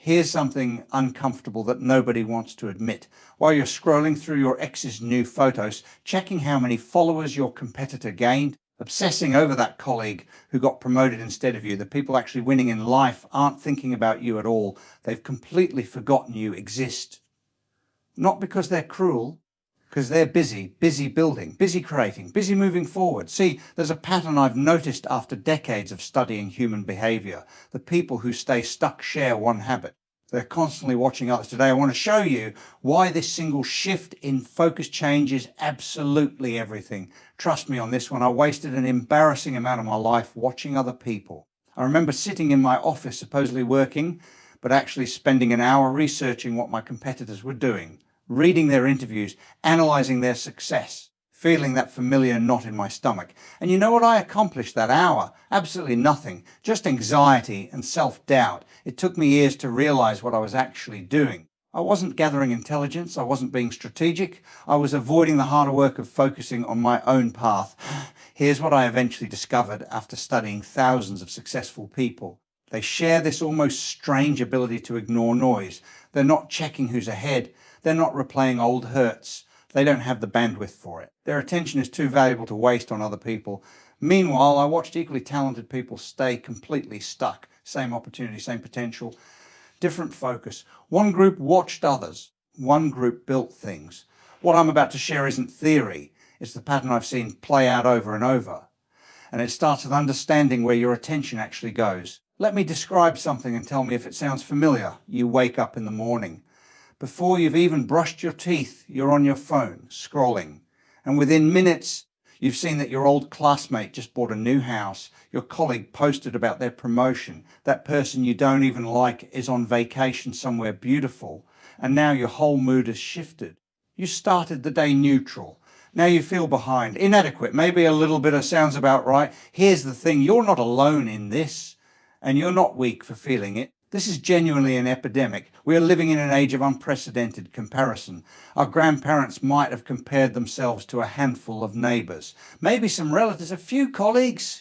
Here's something uncomfortable that nobody wants to admit. While you're scrolling through your ex's new photos, checking how many followers your competitor gained, obsessing over that colleague who got promoted instead of you, the people actually winning in life aren't thinking about you at all. They've completely forgotten you exist. Not because they're cruel, because they're busy building, busy creating, busy moving forward. See, there's a pattern I've noticed after decades of studying human behavior. The people who stay stuck share one habit. They're constantly watching others. Today I want to show you why this single shift in focus changes absolutely everything. Trust me on this one. I wasted an embarrassing amount of my life watching other people. I remember sitting in my office supposedly working, but actually spending an hour researching what my competitors were doing, reading their interviews, analysing their success, feeling that familiar knot in my stomach. And you know what I accomplished that hour? Absolutely nothing. Just anxiety and self-doubt. It took me years to realise what I was actually doing. I wasn't gathering intelligence. I wasn't being strategic. I was avoiding the harder work of focusing on my own path. Here's what I eventually discovered after studying thousands of successful people. They share this almost strange ability to ignore noise. They're not checking who's ahead. They're not replaying old hurts. They don't have the bandwidth for it. Their attention is too valuable to waste on other people. Meanwhile, I watched equally talented people stay completely stuck. Same opportunity, same potential, different focus. One group watched others. One group built things. What I'm about to share isn't theory. It's the pattern I've seen play out over and over. And it starts with understanding where your attention actually goes. Let me describe something and tell me if it sounds familiar. You wake up in the morning. Before you've even brushed your teeth, you're on your phone, scrolling. And within minutes, you've seen that your old classmate just bought a new house, your colleague posted about their promotion, that person you don't even like is on vacation somewhere beautiful, and now your whole mood has shifted. You started the day neutral. Now you feel behind, inadequate, maybe a little bit of sounds about right. Here's the thing, you're not alone in this, and you're not weak for feeling it. This is genuinely an epidemic. We are living in an age of unprecedented comparison. Our grandparents might have compared themselves to a handful of neighbours, maybe some relatives, a few colleagues.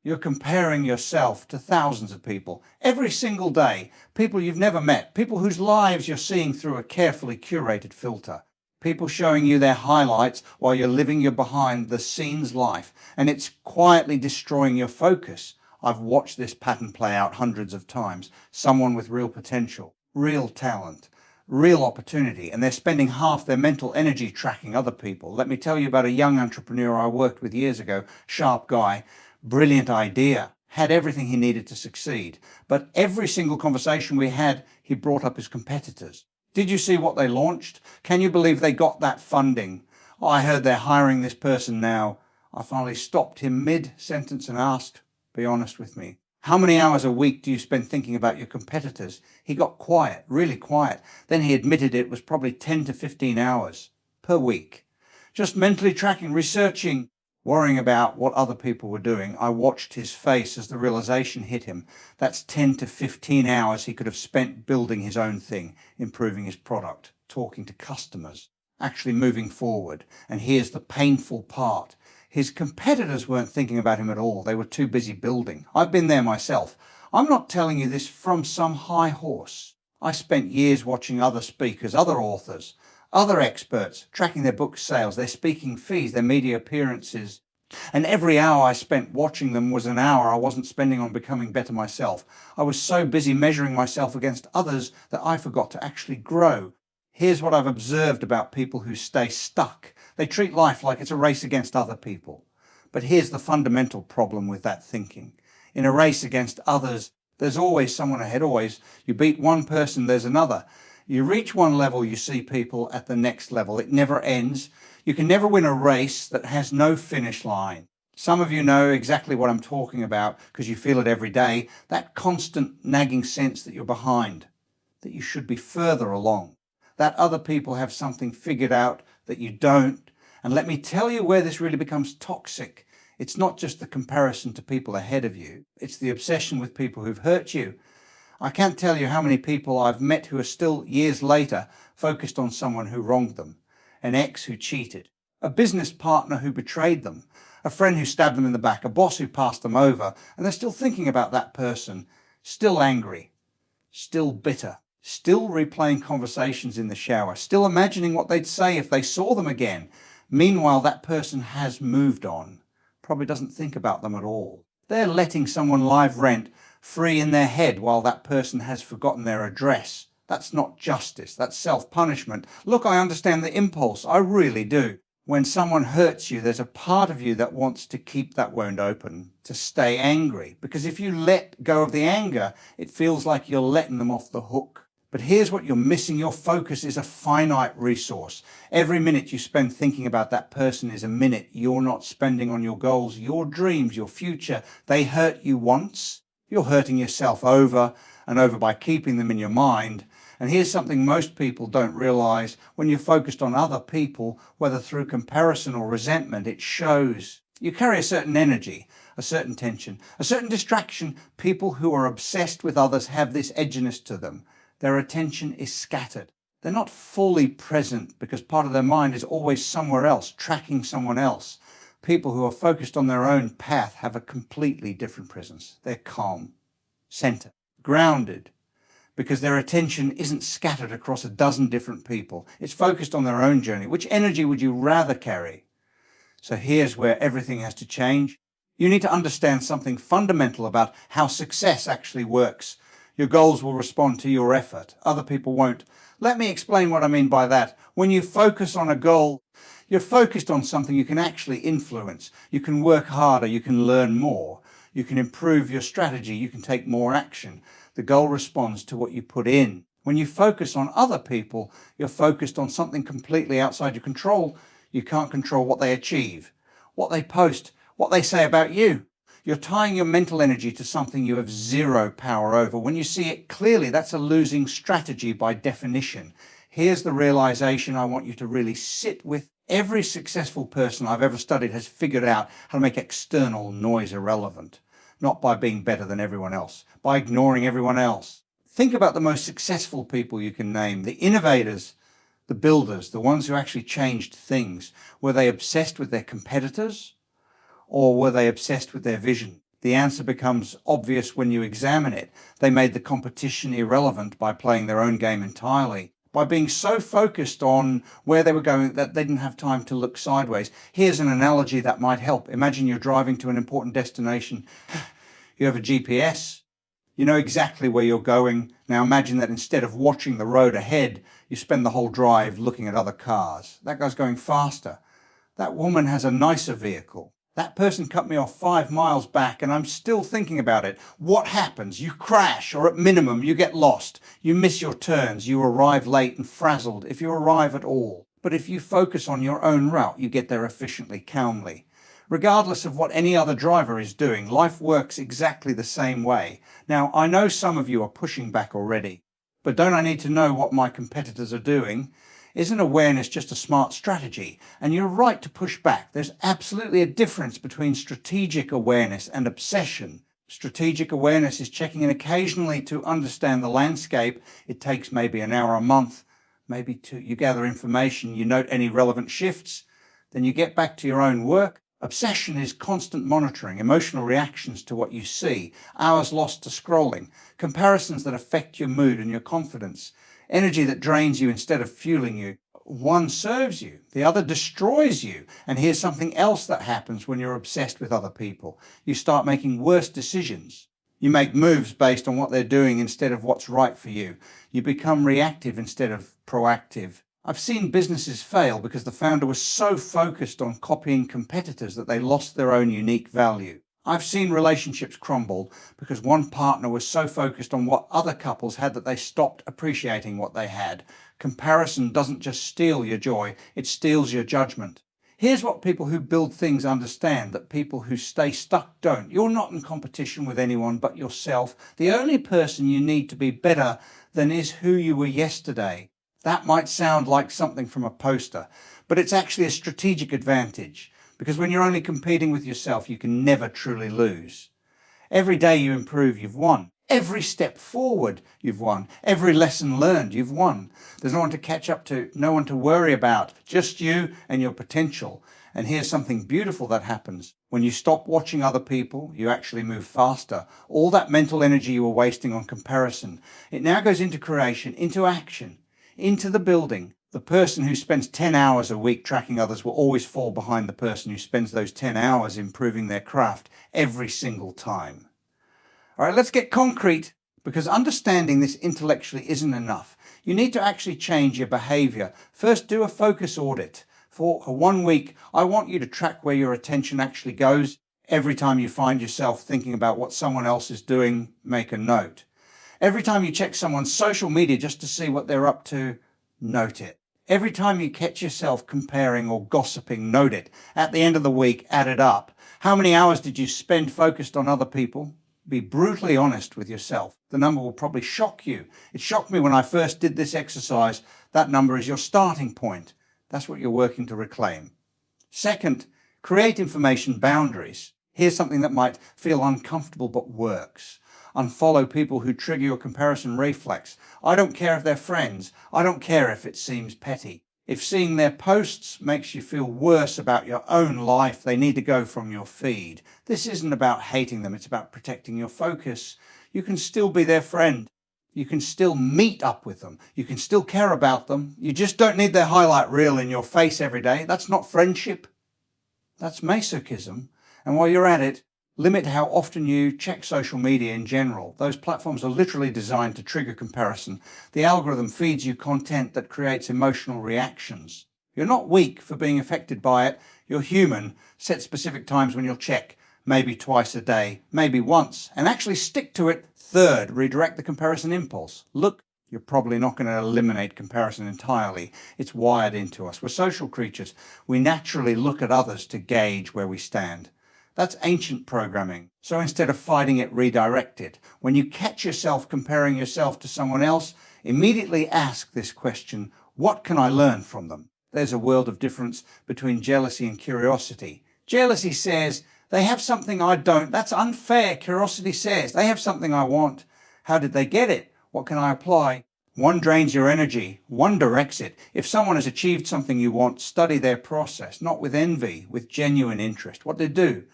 You're comparing yourself to thousands of people every single day, people you've never met, people whose lives you're seeing through a carefully curated filter. People showing you their highlights while you're living your behind-the-scenes life, and it's quietly destroying your focus. I've watched this pattern play out hundreds of times. Someone with real potential, real talent, real opportunity, and they're spending half their mental energy tracking other people. Let me tell you about a young entrepreneur I worked with years ago, sharp guy, brilliant idea, had everything he needed to succeed. But every single conversation we had, he brought up his competitors. Did you see what they launched? Can you believe they got that funding? Oh, I heard they're hiring this person now. I finally stopped him mid-sentence and asked, be honest with me. How many hours a week do you spend thinking about your competitors? He got quiet, really quiet. Then he admitted it was probably 10 to 15 hours per week. Just mentally tracking, researching, worrying about what other people were doing. I watched his face as the realization hit him. That's 10 to 15 hours he could have spent building his own thing, improving his product, talking to customers, actually moving forward. And here's the painful part. His competitors weren't thinking about him at all. They were too busy building. I've been there myself. I'm not telling you this from some high horse. I spent years watching other speakers, other authors, other experts, tracking their book sales, their speaking fees, their media appearances. And every hour I spent watching them was an hour I wasn't spending on becoming better myself. I was so busy measuring myself against others that I forgot to actually grow. Here's what I've observed about people who stay stuck. They treat life like it's a race against other people. But here's the fundamental problem with that thinking. In a race against others, there's always someone ahead, always. You beat one person, there's another. You reach one level, you see people at the next level. It never ends. You can never win a race that has no finish line. Some of you know exactly what I'm talking about because you feel it every day. That constant nagging sense that you're behind, that you should be further along, that other people have something figured out that you don't. And let me tell you where this really becomes toxic. It's not just the comparison to people ahead of you. It's the obsession with people who've hurt you. I can't tell you how many people I've met who are still years later focused on someone who wronged them, an ex who cheated, a business partner who betrayed them, a friend who stabbed them in the back, a boss who passed them over, and they're still thinking about that person, still angry, still bitter. still replaying conversations in the shower, still imagining what they'd say if they saw them again. Meanwhile, that person has moved on, probably doesn't think about them at all. They're letting someone live rent free in their head while that person has forgotten their address. That's not justice, that's self-punishment. Look, I understand the impulse, I really do. When someone hurts you, there's a part of you that wants to keep that wound open, to stay angry. Because if you let go of the anger, it feels like you're letting them off the hook. But here's what you're missing. Your focus is a finite resource. Every minute you spend thinking about that person is a minute you're not spending on your goals, your dreams, your future. They hurt you once. You're hurting yourself over and over by keeping them in your mind. And here's something most people don't realize. When you're focused on other people, whether through comparison or resentment, it shows. You carry a certain energy, a certain tension, a certain distraction. People who are obsessed with others have this edginess to them. Their attention is scattered. They're not fully present because part of their mind is always somewhere else, tracking someone else. People who are focused on their own path have a completely different presence. They're calm, centered, grounded, because their attention isn't scattered across a dozen different people. It's focused on their own journey. Which energy would you rather carry? So here's where everything has to change. You need to understand something fundamental about how success actually works. Your goals will respond to your effort. Other people won't. Let me explain what I mean by that. When you focus on a goal, you're focused on something you can actually influence. You can work harder, you can learn more, you can improve your strategy, you can take more action. The goal responds to what you put in. When you focus on other people, you're focused on something completely outside your control. You can't control what they achieve, what they post, what they say about you. You're tying your mental energy to something you have zero power over. When you see it clearly, that's a losing strategy by definition. Here's the realization I want you to really sit with. Every successful person I've ever studied has figured out how to make external noise irrelevant. Not by being better than everyone else, by ignoring everyone else. Think about the most successful people you can name, the innovators, the builders, the ones who actually changed things. Were they obsessed with their competitors, or were they obsessed with their vision? The answer becomes obvious when you examine it. They made the competition irrelevant by playing their own game entirely, by being so focused on where they were going that they didn't have time to look sideways. Here's an analogy that might help. Imagine you're driving to an important destination. You have a GPS. You know exactly where you're going. Now imagine that instead of watching the road ahead, you spend the whole drive looking at other cars. That guy's going faster. That woman has a nicer vehicle. That person cut me off 5 miles back and I'm still thinking about it. What happens? You crash, or at minimum you get lost. You miss your turns. You arrive late and frazzled, if you arrive at all. But if you focus on your own route, you get there efficiently, calmly. Regardless of what any other driver is doing, life works exactly the same way. Now, I know some of you are pushing back already, but don't I need to know what my competitors are doing? Isn't awareness just a smart strategy? And you're right to push back. There's absolutely a difference between strategic awareness and obsession. Strategic awareness is checking in occasionally to understand the landscape. It takes maybe an hour a month, maybe two. You gather information, you note any relevant shifts, then you get back to your own work. Obsession is constant monitoring, emotional reactions to what you see, hours lost to scrolling, comparisons that affect your mood and your confidence, energy that drains you instead of fueling you. One serves you, the other destroys you. And here's something else that happens when you're obsessed with other people. You start making worse decisions. You make moves based on what they're doing instead of what's right for you. You become reactive instead of proactive. I've seen businesses fail because the founder was so focused on copying competitors that they lost their own unique value. I've seen relationships crumble because one partner was so focused on what other couples had that they stopped appreciating what they had. Comparison doesn't just steal your joy, it steals your judgment. Here's what people who build things understand that people who stay stuck don't. You're not in competition with anyone but yourself. The only person you need to be better than is who you were yesterday. That might sound like something from a poster, but it's actually a strategic advantage, because when you're only competing with yourself, you can never truly lose. Every day you improve, you've won. Every step forward, you've won. Every lesson learned, you've won. There's no one to catch up to, no one to worry about, just you and your potential. And here's something beautiful that happens. When you stop watching other people, you actually move faster. All that mental energy you were wasting on comparison, it now goes into creation, into action, into the building. The person who spends 10 hours a week tracking others will always fall behind the person who spends those 10 hours improving their craft every single time. All right, let's get concrete, because understanding this intellectually isn't enough. You need to actually change your behavior. First, do a focus audit. For 1 week, I want you to track where your attention actually goes. Every time you find yourself thinking about what someone else is doing, make a note. Every time you check someone's social media just to see what they're up to, note it. Every time you catch yourself comparing or gossiping, note it. At the end of the week, add it up. How many hours did you spend focused on other people? Be brutally honest with yourself. The number will probably shock you. It shocked me when I first did this exercise. That number is your starting point. That's what you're working to reclaim. Second, create information boundaries. Here's something that might feel uncomfortable but works. Unfollow people who trigger your comparison reflex. I don't care if they're friends. I don't care if it seems petty. If seeing their posts makes you feel worse about your own life, they need to go from your feed. This isn't about hating them. It's about protecting your focus. You can still be their friend. You can still meet up with them. You can still care about them. You just don't need their highlight reel in your face every day. That's not friendship. That's masochism. And while you're at it, limit how often you check social media in general. Those platforms are literally designed to trigger comparison. The algorithm feeds you content that creates emotional reactions. You're not weak for being affected by it. You're human. Set specific times when you'll check. Maybe twice a day, maybe once, and actually stick to it. Third, redirect the comparison impulse. Look, you're probably not going to eliminate comparison entirely. It's wired into us. We're social creatures. We naturally look at others to gauge where we stand. That's ancient programming. So instead of fighting it, redirect it. When you catch yourself comparing yourself to someone else, immediately ask this question: what can I learn from them? There's a world of difference between jealousy and curiosity. Jealousy says, they have something I don't. That's unfair. Curiosity says, they have something I want. How did they get it? What can I apply? One drains your energy, one directs it. If someone has achieved something you want, study their process, not with envy, with genuine interest. What they do.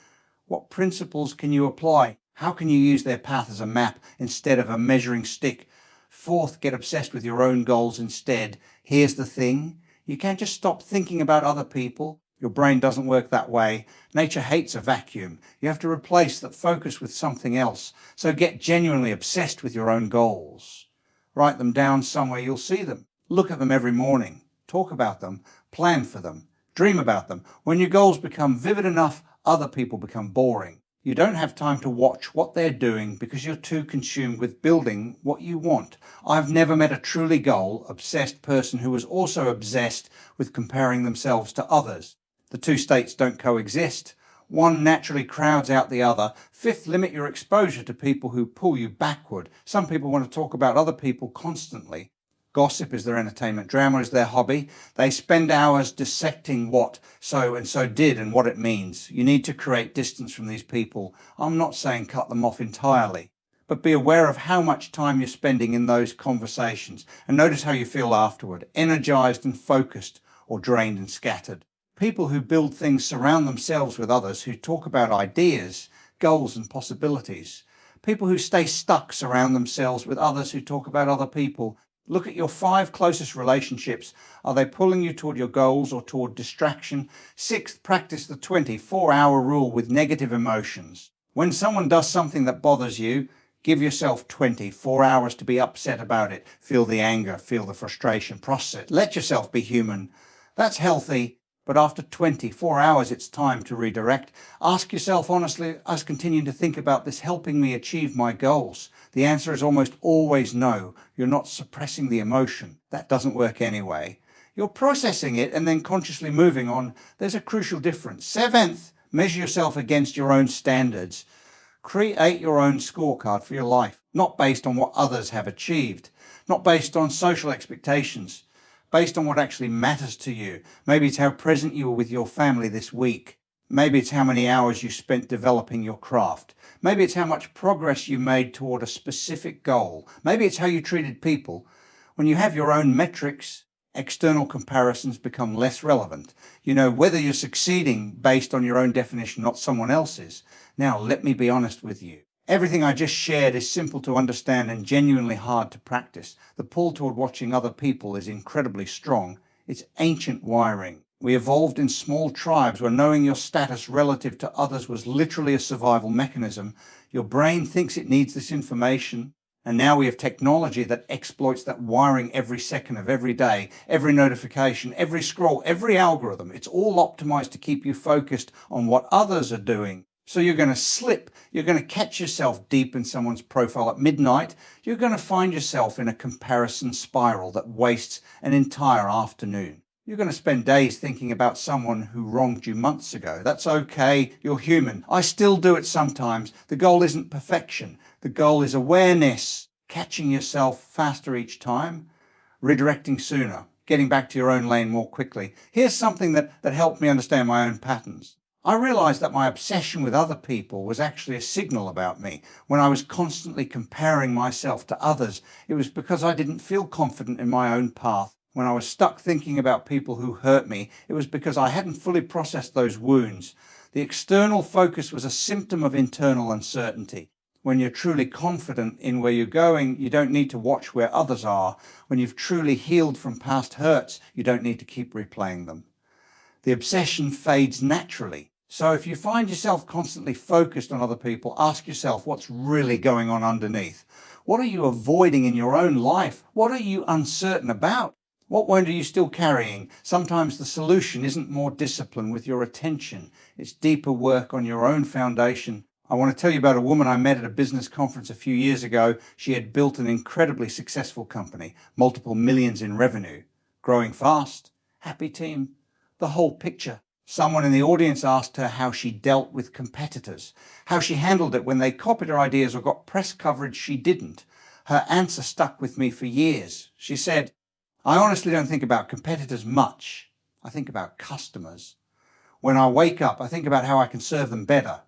What principles can you apply? How can you use their path as a map instead of a measuring stick? Fourth, get obsessed with your own goals instead. Here's the thing. You can't just stop thinking about other people. Your brain doesn't work that way. Nature hates a vacuum. You have to replace that focus with something else. So get genuinely obsessed with your own goals. Write them down somewhere you'll see them. Look at them every morning. Talk about them. Plan for them. Dream about them. When your goals become vivid enough, other people become boring. You don't have time to watch what they're doing because you're too consumed with building what you want. I've never met a truly goal-obsessed person who was also obsessed with comparing themselves to others. The two states don't coexist. One naturally crowds out the other. Fifth, limit your exposure to people who pull you backward. Some people want to talk about other people constantly. Gossip is their entertainment. Drama is their hobby. They spend hours dissecting what so-and-so did and what it means. You need to create distance from these people. I'm not saying cut them off entirely, but be aware of how much time you're spending in those conversations and notice how you feel afterward, energized and focused or drained and scattered. People who build things surround themselves with others who talk about ideas, goals and possibilities. People who stay stuck surround themselves with others who talk about other people. Look at your 5 closest relationships. Are they pulling you toward your goals or toward distraction? Sixth, practice the 24-hour rule with negative emotions. When someone does something that bothers you, give yourself 24 hours to be upset about it. Feel the anger, feel the frustration, process it. Let yourself be human. That's healthy. But after 24 hours, it's time to redirect. Ask yourself honestly, as continuing to think about this helping me achieve my goals? The answer is almost always no. You're not suppressing the emotion. That doesn't work anyway. You're processing it and then consciously moving on. There's a crucial difference. Seventh, measure yourself against your own standards. Create your own scorecard for your life, not based on what others have achieved, not based on social expectations, based on what actually matters to you. Maybe it's how present you were with your family this week. Maybe it's how many hours you spent developing your craft. Maybe it's how much progress you made toward a specific goal. Maybe it's how you treated people. When you have your own metrics, External comparisons become less relevant. You know whether you're succeeding based on your own definition, not someone else's. Now, let me be honest with you. Everything I just shared is simple to understand and genuinely hard to practice. The pull toward watching other people is incredibly strong. It's ancient wiring. We evolved in small tribes where knowing your status relative to others was literally a survival mechanism. Your brain thinks it needs this information, and now we have technology that exploits that wiring every second of every day, every notification, every scroll, every algorithm. It's all optimized to keep you focused on what others are doing. So you're going to slip. You're going to catch yourself deep in someone's profile at midnight. You're going to find yourself in a comparison spiral that wastes an entire afternoon. You're going to spend days thinking about someone who wronged you months ago. That's okay. You're human. I still do it sometimes. The goal isn't perfection. The goal is awareness, catching yourself faster each time, redirecting sooner, getting back to your own lane more quickly. Here's something that helped me understand my own patterns. I realized that my obsession with other people was actually a signal about me. When I was constantly comparing myself to others, it was because I didn't feel confident in my own path. When I was stuck thinking about people who hurt me, it was because I hadn't fully processed those wounds. The external focus was a symptom of internal uncertainty. When you're truly confident in where you're going, you don't need to watch where others are. When you've truly healed from past hurts, you don't need to keep replaying them. The obsession fades naturally. So if you find yourself constantly focused on other people, ask yourself what's really going on underneath. What are you avoiding in your own life? What are you uncertain about? What wound are you still carrying? Sometimes the solution isn't more discipline with your attention. It's deeper work on your own foundation. I want to tell you about a woman I met at a business conference a few years ago. She had built an incredibly successful company, multiple millions in revenue, growing fast, happy team, the whole picture. Someone in the audience asked her how she dealt with competitors, how she handled it when they copied her ideas or got press coverage she didn't. Her answer stuck with me for years. She said, "I honestly don't think about competitors much. I think about customers. When I wake up, I think about how I can serve them better.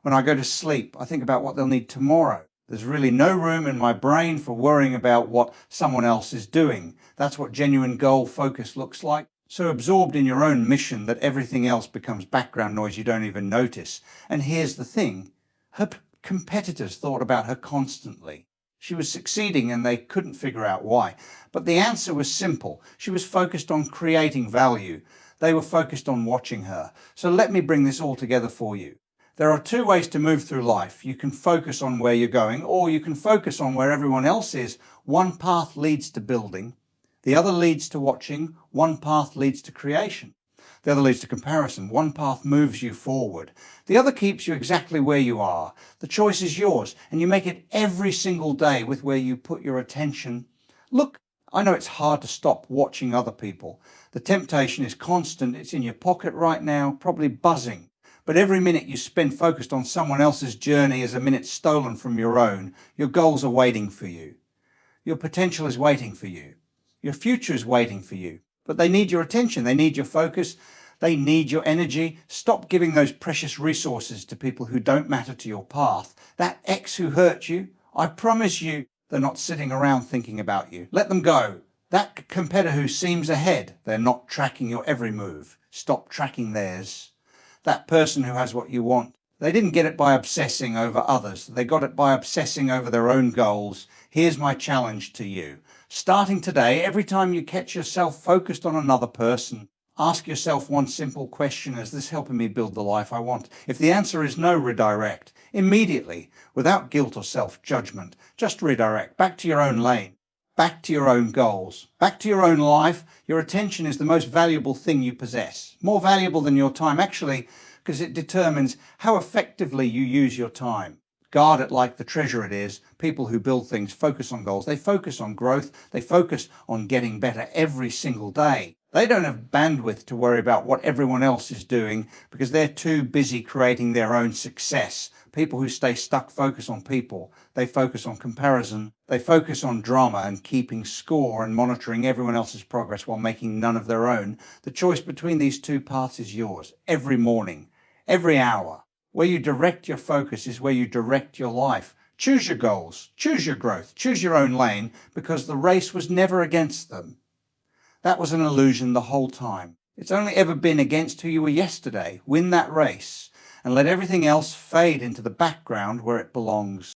When I go to sleep, I think about what they'll need tomorrow. There's really no room in my brain for worrying about what someone else is doing." That's what genuine goal focus looks like. So absorbed in your own mission that everything else becomes background noise you don't even notice. And here's the thing, her competitors thought about her constantly. She was succeeding and they couldn't figure out why. But the answer was simple. She was focused on creating value. They were focused on watching her. So let me bring this all together for you. There are two ways to move through life. You can focus on where you're going, or you can focus on where everyone else is. One path leads to building. The other leads to watching. One path leads to creation. The other leads to comparison. One path moves you forward. The other keeps you exactly where you are. The choice is yours, and you make it every single day with where you put your attention. Look, I know it's hard to stop watching other people. The temptation is constant. It's in your pocket right now, probably buzzing. But every minute you spend focused on someone else's journey is a minute stolen from your own. Your goals are waiting for you. Your potential is waiting for you. Your future is waiting for you. But they need your attention. They need your focus. They need your energy. Stop giving those precious resources to people who don't matter to your path. That ex who hurt you, I promise you, they're not sitting around thinking about you. Let them go. That competitor who seems ahead, they're not tracking your every move. Stop tracking theirs. That person who has what you want, they didn't get it by obsessing over others. They got it by obsessing over their own goals. Here's my challenge to you. Starting today, every time you catch yourself focused on another person, ask yourself one simple question: is this helping me build the life I want? If the answer is no, redirect. Immediately, without guilt or self-judgment. Just redirect back to your own lane, back to your own goals, back to your own life. Your attention is the most valuable thing you possess. More valuable than your time, actually, because it determines how effectively you use your time. Guard it like the treasure it is. People who build things focus on goals. They focus on growth. They focus on getting better every single day. They don't have bandwidth to worry about what everyone else is doing because they're too busy creating their own success. People who stay stuck focus on people. They focus on comparison. They focus on drama and keeping score and monitoring everyone else's progress while making none of their own. The choice between these two paths is yours. Every morning, every hour. Where you direct your focus is where you direct your life. Choose your goals, choose your growth, choose your own lane, because the race was never against them. That was an illusion the whole time. It's only ever been against who you were yesterday. Win that race and let everything else fade into the background where it belongs.